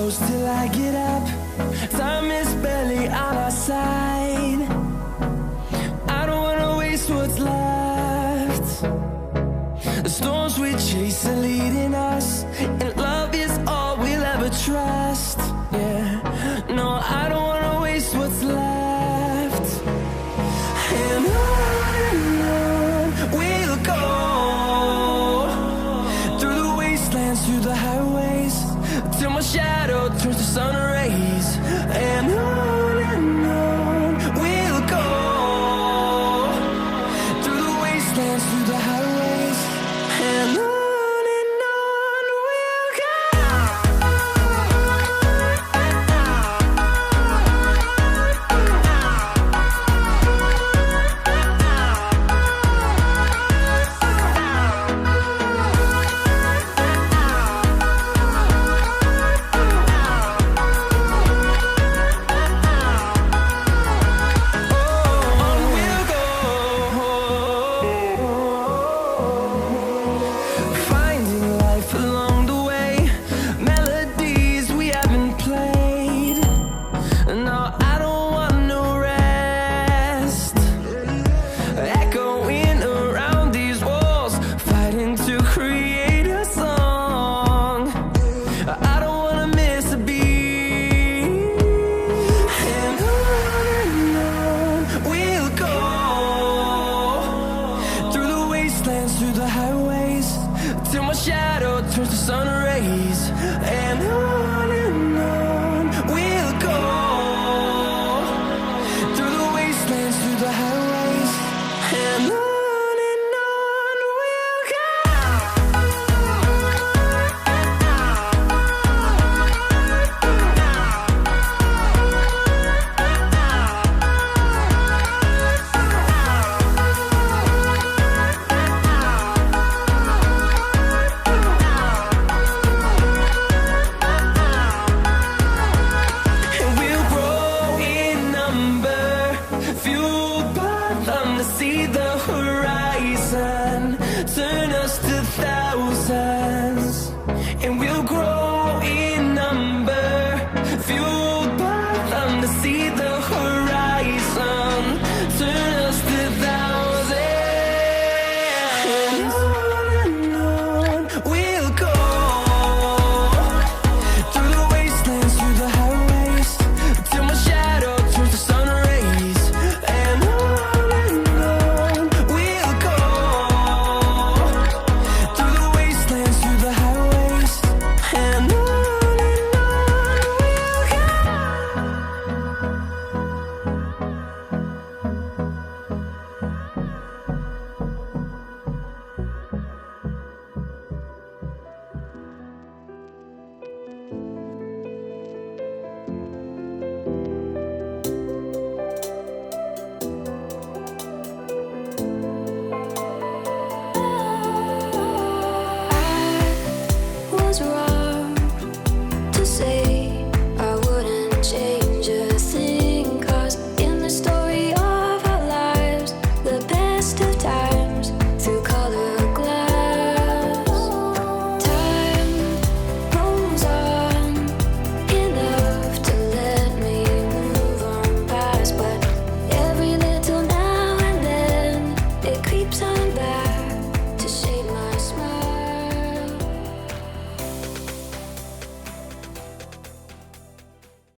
close till I get up. Time is barely on our side. I don't wanna waste what's left. The storms we chase are leading us, and love is all we'll ever trust. Yeah, no, I don't wanna waste what's left. And on we'll go, through the wastelands, through the highways, till my shadow turns to sun rays. And on we'll go, through the wastelands, through the highways, and on we'll go. Finding life along the way, melodies we haven't played. No,